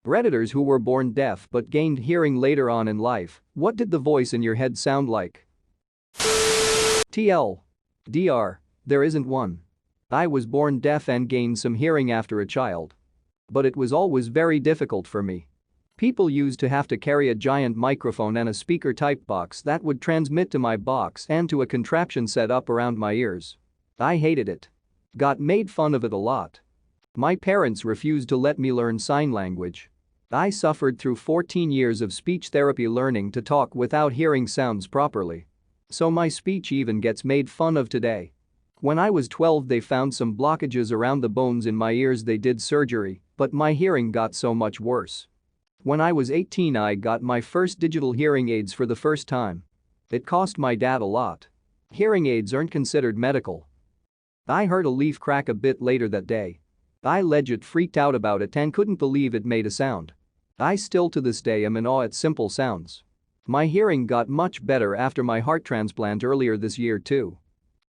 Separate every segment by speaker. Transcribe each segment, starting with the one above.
Speaker 1: Redditors who were born deaf but gained hearing later on in life, what did the voice in your head sound like? TL. DR. There isn't one. I was born deaf and gained some hearing after a child. But it was always very difficult for me. People used to have to carry a giant microphone and a speaker-type box that would transmit to my box and to a contraption set up around my ears. I hated it. Got made fun of it a lot. My parents refused to let me learn sign language. I suffered through 14 years of speech therapy learning to talk without hearing sounds properly. So my speech even gets made fun of today. When I was 12 they found some blockages around the bones in my ears. They did surgery, but my hearing got so much worse. When I was 18 I got my first digital hearing aids for the first time. It cost my dad a lot. Hearing aids aren't considered medical. I heard a leaf crack a bit later that day. I legit freaked out about it and couldn't believe it made a sound. I still to this day am in awe at simple sounds. My hearing got much better after my heart transplant earlier this year too.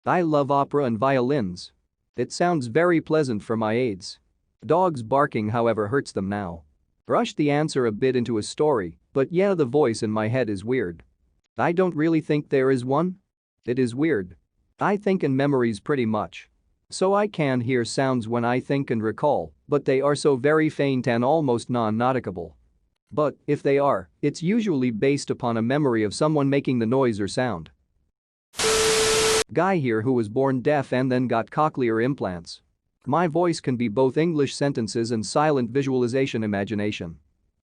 Speaker 1: I love opera and violins. It sounds very pleasant for my aids. Dogs barking however hurts them now. Rushed the answer a bit into a story, but yeah, the voice in my head is weird. I don't really think there is one. It is weird. I think in memories pretty much. So I can hear sounds when I think and recall, but they are so very faint and almost non-noticeable. But if they are, it's usually based upon a memory of someone making the noise or sound. Guy here who was born deaf and then got cochlear implants. My voice can be both English sentences and silent visualization imagination.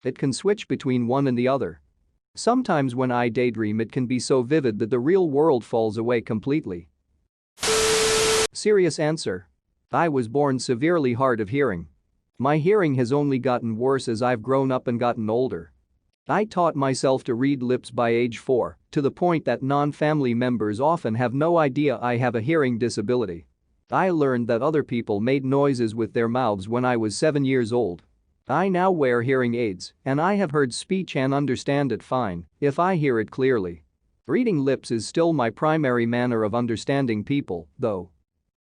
Speaker 1: It can switch between one and the other. Sometimes when I daydream it can be so vivid that the real world falls away completely. Serious answer. I was born severely hard of hearing. My hearing has only gotten worse as I've grown up and gotten older. I taught myself to read lips by age 4, to the point that non-family members often have no idea I have a hearing disability. I learned that other people made noises with their mouths when I was 7 years old. I now wear hearing aids, and I have heard speech and understand it fine if I hear it clearly. Reading lips is still my primary manner of understanding people, though.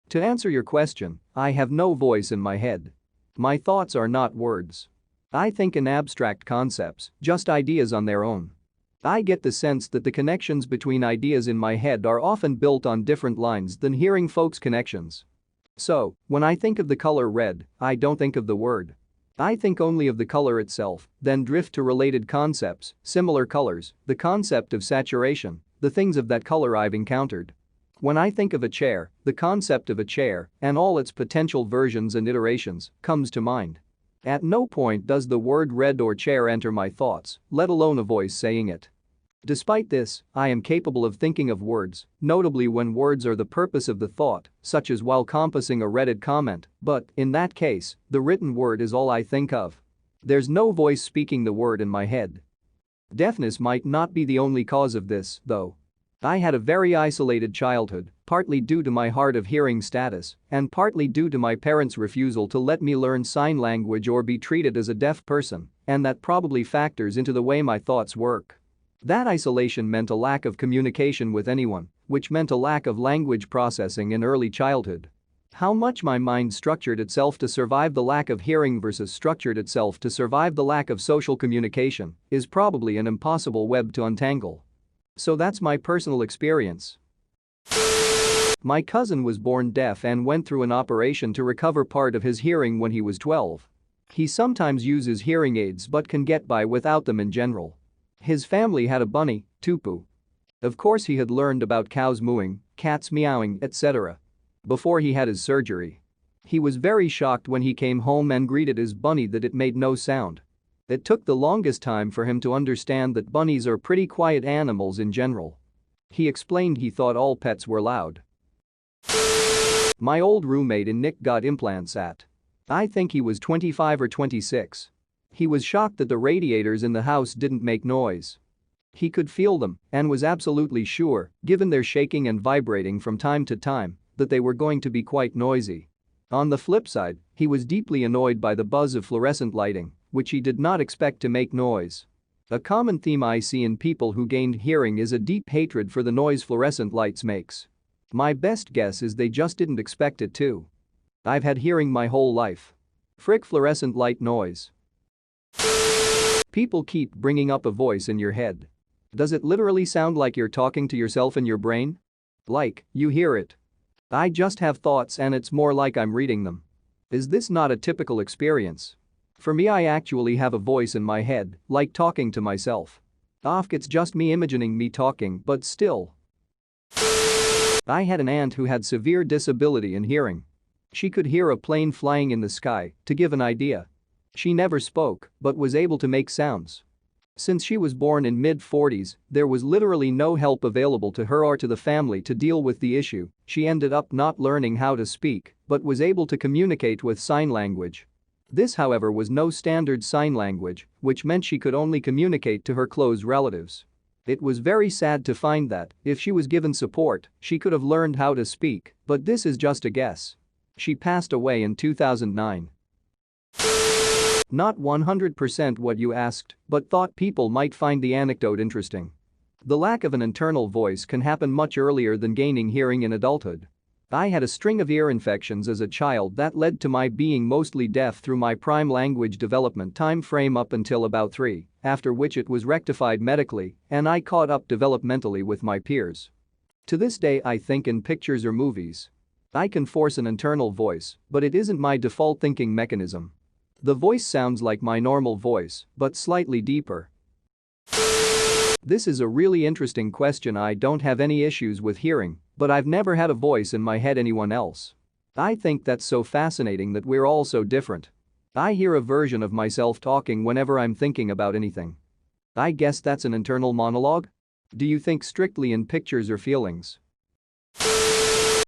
Speaker 1: To answer your question, I have no voice in my head. My thoughts are not words. I think in abstract concepts, just ideas on their own. I get the sense that the connections between ideas in my head are often built on different lines than hearing folks' connections. So, when I think of the color red, I don't think of the word. I think only of the color itself, then drift to related concepts, similar colors, the concept of saturation, the things of that color I've encountered. When I think of a chair, the concept of a chair, and all its potential versions and iterations, comes to mind. At no point does the word red or chair enter my thoughts, let alone a voice saying it. Despite this, I am capable of thinking of words, notably when words are the purpose of the thought, such as while compassing a Reddit comment, but, in that case, the written word is all I think of. There's no voice speaking the word in my head. Deafness might not be the only cause of this, though. I had a very isolated childhood, partly due to my hard of hearing status, and partly due to my parents' refusal to let me learn sign language or be treated as a deaf person, and that probably factors into the way my thoughts work. That isolation meant a lack of communication with anyone, which meant a lack of language processing in early childhood. How much my mind structured itself to survive the lack of hearing versus structured itself to survive the lack of social communication is probably an impossible web to untangle. So that's my personal experience. My cousin was born deaf and went through an operation to recover part of his hearing when he was 12. He sometimes uses hearing aids but can get by without them in general. His family had a bunny, Tupu. Of course he had learned about cows mooing, cats meowing, etc. before he had his surgery. He was very shocked when he came home and greeted his bunny that it made no sound. It took the longest time for him to understand that bunnies are pretty quiet animals in general. He explained he thought all pets were loud. My old roommate in Nick got implants at. I think he was 25 or 26. He was shocked that the radiators in the house didn't make noise. He could feel them and was absolutely sure, given their shaking and vibrating from time to time, that they were going to be quite noisy. On the flip side, he was deeply annoyed by the buzz of fluorescent lighting, which he did not expect to make noise. A common theme I see in people who gained hearing is a deep hatred for the noise fluorescent lights makes. My best guess is they just didn't expect it to. I've had hearing my whole life. Frick fluorescent light noise. People keep bringing up a voice in your head. Does it literally sound like you're talking to yourself in your brain? Like, you hear it. I just have thoughts and it's more like I'm reading them. Is this not a typical experience? For me, I actually have a voice in my head, like talking to myself. It's just me imagining me talking, but still. I had an aunt who had severe disability in hearing. She could hear a plane flying in the sky, to give an idea. She never spoke, but was able to make sounds. Since she was born in mid-40s, there was literally no help available to her or to the family to deal with the issue. She ended up not learning how to speak, but was able to communicate with sign language. This, however, was no standard sign language, which meant she could only communicate to her close relatives. It was very sad to find that, if she was given support, she could have learned how to speak, but this is just a guess. She passed away in 2009. Not 100% what you asked, but thought people might find the anecdote interesting. The lack of an internal voice can happen much earlier than gaining hearing in adulthood. I had a string of ear infections as a child that led to my being mostly deaf through my prime language development time frame up until about 3, after which it was rectified medically and I caught up developmentally with my peers. To this day, I think in pictures or movies. I can force an internal voice, but it isn't my default thinking mechanism. The voice sounds like my normal voice, but slightly deeper. This is a really interesting question. I don't have any issues with hearing, but I've never had a voice in my head anyone else. I think that's so fascinating that we're all so different. I hear a version of myself talking whenever I'm thinking about anything. I guess that's an internal monologue? Do you think strictly in pictures or feelings?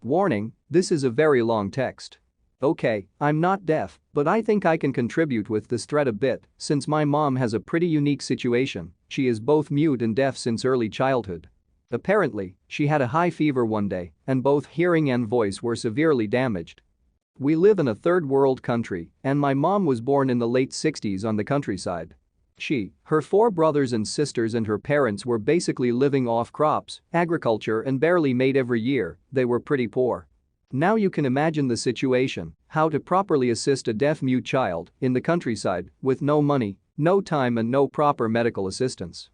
Speaker 1: Warning, this is a very long text. Okay, I'm not deaf, but I think I can contribute with this thread a bit since my mom has a pretty unique situation. She is both mute and deaf since early childhood. Apparently, she had a high fever one day and both hearing and voice were severely damaged. We live in a third world country and my mom was born in the late 60s on the countryside. She, her 4 brothers and sisters and her parents were basically living off crops, agriculture and barely made every year. They were pretty poor. Now you can imagine the situation, how to properly assist a deaf-mute child in the countryside with no money, no time and no proper medical assistance.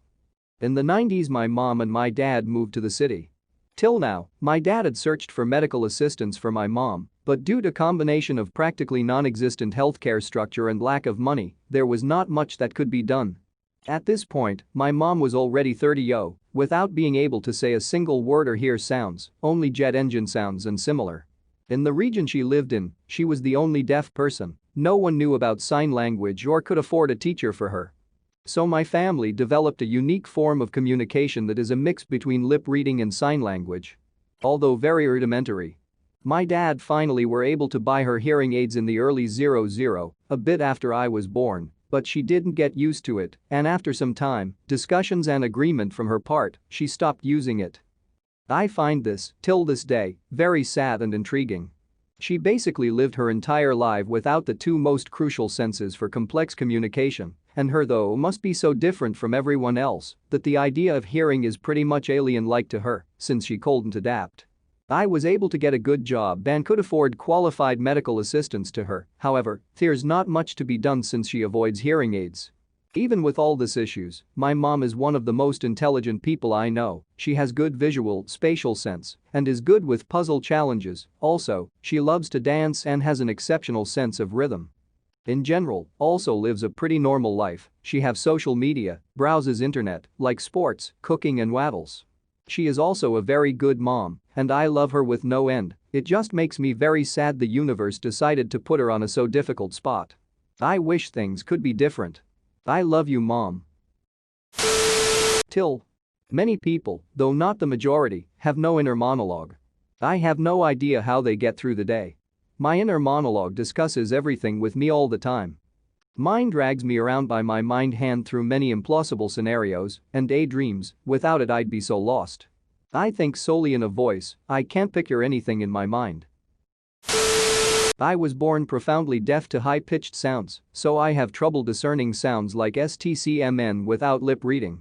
Speaker 1: In the 90s my mom and my dad moved to the city. Till now, my dad had searched for medical assistance for my mom, but due to combination of practically non-existent healthcare structure and lack of money, there was not much that could be done. At this point, my mom was already 30 without being able to say a single word or hear sounds, only jet engine sounds and similar. In the region she lived in, she was the only deaf person. No one knew about sign language or could afford a teacher for her. So my family developed a unique form of communication that is a mix between lip reading and sign language. Although very rudimentary. My dad finally were able to buy her hearing aids in the early 00, a bit after I was born, but she didn't get used to it and after some time, discussions and agreement from her part, she stopped using it. I find this, till this day, very sad and intriguing. She basically lived her entire life without the 2 most crucial senses for complex communication, and her though must be so different from everyone else that the idea of hearing is pretty much alien-like to her since she couldn't adapt. I was able to get a good job and could afford qualified medical assistance to her, however, there's not much to be done since she avoids hearing aids. Even with all these issues, my mom is one of the most intelligent people I know. She has good visual, spatial sense and is good with puzzle challenges. Also, she loves to dance and has an exceptional sense of rhythm. In general, also lives a pretty normal life. She has social media, browses internet, likes sports, cooking and waddles. She is also a very good mom and I love her with no end. It just makes me very sad the universe decided to put her on a so difficult spot. I wish things could be different. I love you, Mom. Till. Many people, though not the majority, have no inner monologue. I have no idea how they get through the day. My inner monologue discusses everything with me all the time. Mine drags me around by my mind hand through many implausible scenarios and daydreams. Without it I'd be so lost. I think solely in a voice. I can't picture anything in my mind. I was born profoundly deaf to high-pitched sounds, so I have trouble discerning sounds like STCMN without lip reading.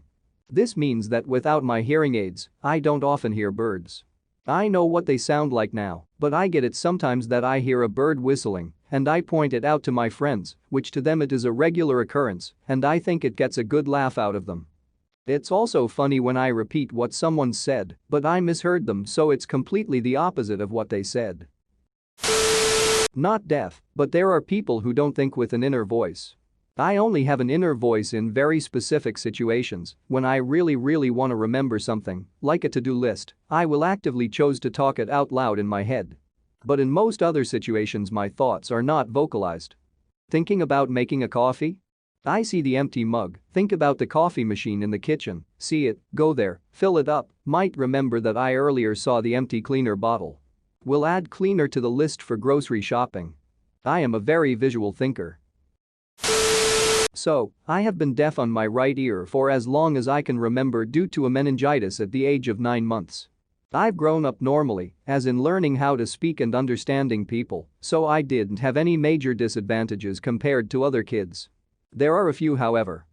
Speaker 1: This means that without my hearing aids, I don't often hear birds. I know what they sound like now, but I get it sometimes that I hear a bird whistling and I point it out to my friends, which to them it is a regular occurrence, and I think it gets a good laugh out of them. It's also funny when I repeat what someone said, but I misheard them, so it's completely the opposite of what they said. Not deaf, but there are people who don't think with an inner voice. I only have an inner voice in very specific situations. When I really want to remember something, like a to-do list, I will actively choose to talk it out loud in my head. But in most other situations my thoughts are not vocalized. Thinking about making a coffee? I see the empty mug, think about the coffee machine in the kitchen, see it, go there, fill it up, might remember that I earlier saw the empty cleaner bottle. Will add cleaner to the list for grocery shopping. I am a very visual thinker. So, I have been deaf on my right ear for as long as I can remember due to a meningitis at the age of 9 months. I've grown up normally, as in learning how to speak and understanding people, so I didn't have any major disadvantages compared to other kids. There are a few, however.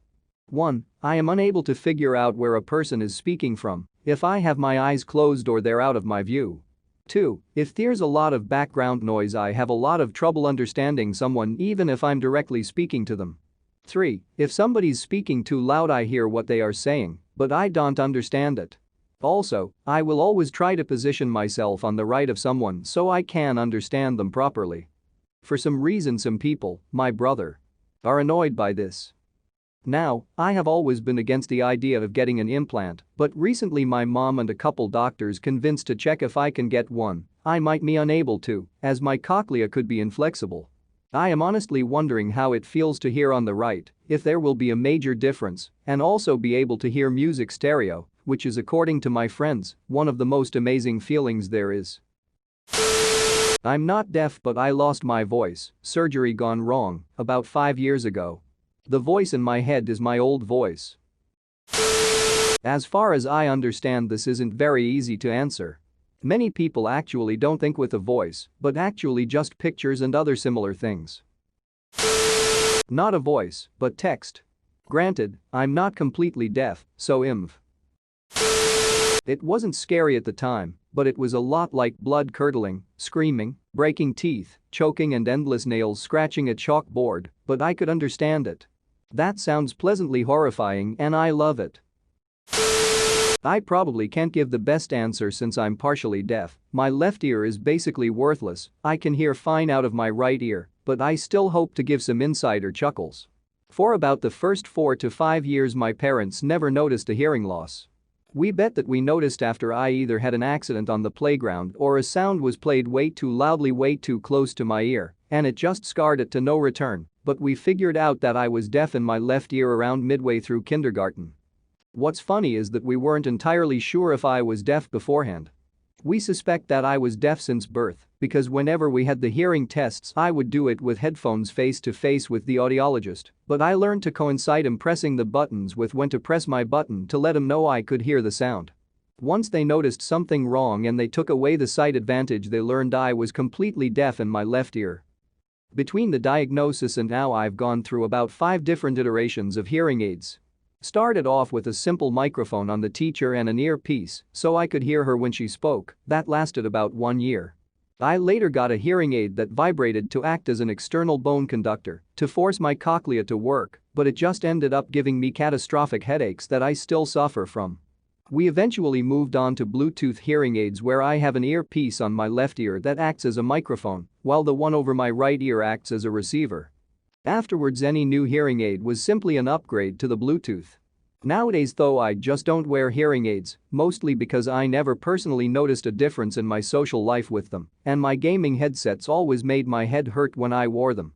Speaker 1: 1. I am unable to figure out where a person is speaking from if I have my eyes closed or they're out of my view. 2. If there's a lot of background noise, I have a lot of trouble understanding someone even if I'm directly speaking to them. 3. If somebody's speaking too loud, I hear what they are saying, but I don't understand it. Also, I will always try to position myself on the right of someone so I can understand them properly. For some reason some people, my brother, are annoyed by this. Now, I have always been against the idea of getting an implant, but recently my mom and a couple doctors convinced to check if I can get one. I might be unable to, as my cochlea could be inflexible. I am honestly wondering how it feels to hear on the right, if there will be a major difference, and also be able to hear music stereo, which is, according to my friends, one of the most amazing feelings there is. I'm not deaf, but I lost my voice, surgery gone wrong, about 5 years ago. The voice in my head is my old voice. As far as I understand, this isn't very easy to answer. Many people actually don't think with a voice, but actually just pictures and other similar things. Not a voice, but text. Granted, I'm not completely deaf, so it wasn't scary at the time, but it was a lot like blood curdling, screaming, breaking teeth, choking and endless nails scratching a chalkboard, but I could understand it. That sounds pleasantly horrifying and I love it. I probably can't give the best answer since I'm partially deaf. My left ear is basically worthless. I can hear fine out of my right ear, but I still hope to give some insider chuckles. For about the first 4 to 5 years my parents never noticed a hearing loss. We bet that we noticed after I either had an accident on the playground or a sound was played way too loudly, way too close to my ear, and it just scarred it to no return, but we figured out that I was deaf in my left ear around midway through kindergarten. What's funny is that we weren't entirely sure if I was deaf beforehand. We suspect that I was deaf since birth because whenever we had the hearing tests I would do it with headphones face to face with the audiologist, but I learned to coincide him pressing the buttons with when to press my button to let him know I could hear the sound. Once they noticed something wrong and they took away the sight advantage, they learned I was completely deaf in my left ear. Between the diagnosis and now I've gone through about 5 different iterations of hearing aids. Started off with a simple microphone on the teacher and an earpiece so I could hear her when she spoke. That lasted about 1 year. I later got a hearing aid that vibrated to act as an external bone conductor to force my cochlea to work, but it just ended up giving me catastrophic headaches that I still suffer from. We eventually moved on to Bluetooth hearing aids where I have an earpiece on my left ear that acts as a microphone, while the one over my right ear acts as a receiver. Afterwards, any new hearing aid was simply an upgrade to the Bluetooth. Nowadays though I just don't wear hearing aids, mostly because I never personally noticed a difference in my social life with them, and my gaming headsets always made my head hurt when I wore them.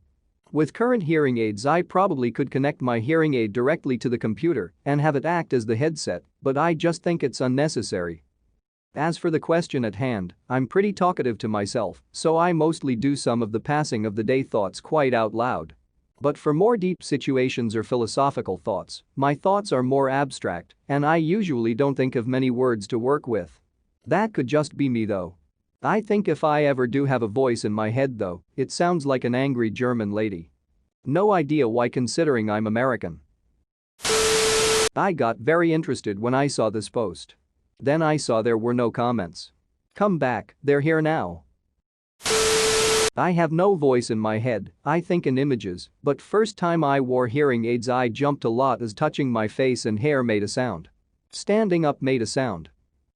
Speaker 1: With current hearing aids I probably could connect my hearing aid directly to the computer and have it act as the headset, but I just think it's unnecessary. As for the question at hand, I'm pretty talkative to myself, so I mostly do some of the passing of the day thoughts quite out loud. But for more deep situations or philosophical thoughts, my thoughts are more abstract, and I usually don't think of many words to work with. That could just be me though. I think if I ever do have a voice in my head though, it sounds like an angry German lady. No idea why considering I'm American. I got very interested when I saw this post. Then I saw there were no comments. Come back, they're here now. I have no voice in my head, I think in images, but first time I wore hearing aids I jumped a lot as touching my face and hair made a sound. Standing up made a sound.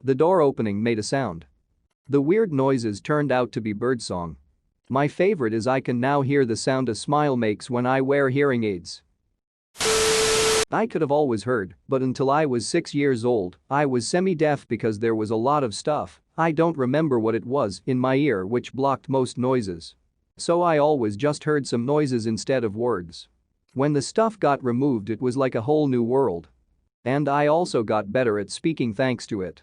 Speaker 1: The door opening made a sound. The weird noises turned out to be birdsong. My favorite is I can now hear the sound a smile makes when I wear hearing aids. I could have always heard, but until I was 6 years old, I was semi-deaf because there was a lot of stuff, I don't remember what it was, in my ear which blocked most noises. So I always just heard some noises instead of words. When the stuff got removed it was like a whole new world. And I also got better at speaking thanks to it.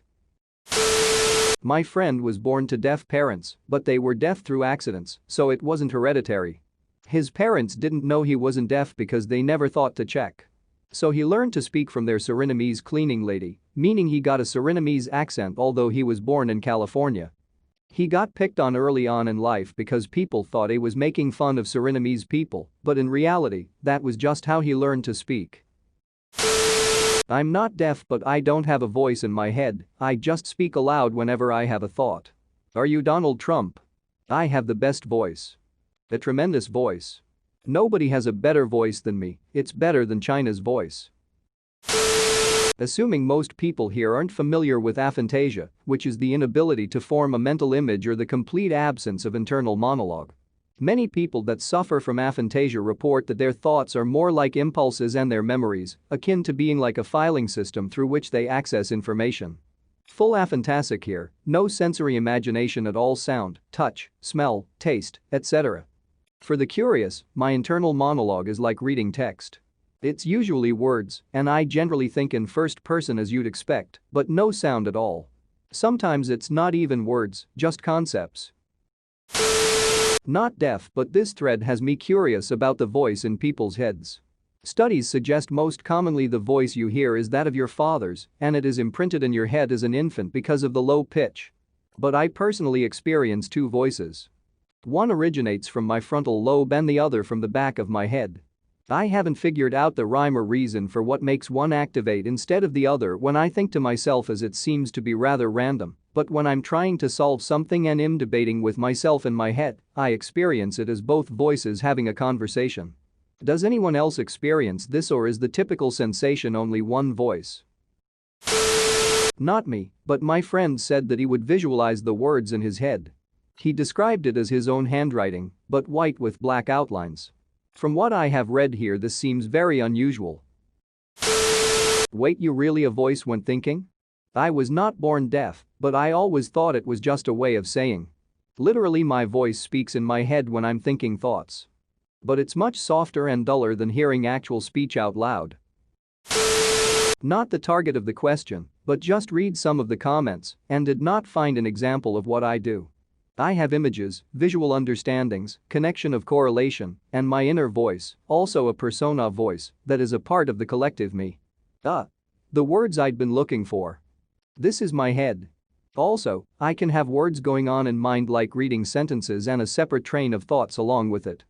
Speaker 1: My friend was born to deaf parents, but they were deaf through accidents, so it wasn't hereditary. His parents didn't know he wasn't deaf because they never thought to check. So he learned to speak from their Surinamese cleaning lady, meaning he got a Surinamese accent although he was born in California. He got picked on early on in life because people thought he was making fun of Surinamese people, but in reality, that was just how he learned to speak. I'm not deaf but I don't have a voice in my head, I just speak aloud whenever I have a thought. Are you Donald Trump? I have the best voice. A tremendous voice. Nobody has a better voice than me, it's better than China's voice. Assuming most people here aren't familiar with aphantasia, which is the inability to form a mental image or the complete absence of internal monologue. Many people that suffer from aphantasia report that their thoughts are more like impulses and their memories, akin to being like a filing system through which they access information. Full aphantasic here, no sensory imagination at all, sound, touch, smell, taste, etc. For the curious, my internal monologue is like reading text. It's usually words, and I generally think in first person as you'd expect, but no sound at all. Sometimes it's not even words, just concepts. Not deaf, but this thread has me curious about the voice in people's heads. Studies suggest most commonly the voice you hear is that of your father's, and it is imprinted in your head as an infant because of the low pitch. But I personally experience two voices. One originates from my frontal lobe and the other from the back of my head. I haven't figured out the rhyme or reason for what makes one activate instead of the other when I think to myself, as it seems to be rather random, but when I'm trying to solve something and am debating with myself in my head, I experience it as both voices having a conversation. Does anyone else experience this, or is the typical sensation only one voice? Not me, but my friend said that he would visualize the words in his head. He described it as his own handwriting, but white with black outlines. From what I have read here, this seems very unusual. Wait, you really a voice when thinking? I was not born deaf, but I always thought it was just a way of saying. Literally my voice speaks in my head when I'm thinking thoughts. But it's much softer and duller than hearing actual speech out loud. Not the target of the question, but just read some of the comments and did not find an example of what I do. I have images, visual understandings, connection of correlation, and my inner voice, also a persona voice, that is a part of the collective me. The words I'd been looking for. This is my head. Also, I can have words going on in mind like reading sentences and a separate train of thoughts along with it.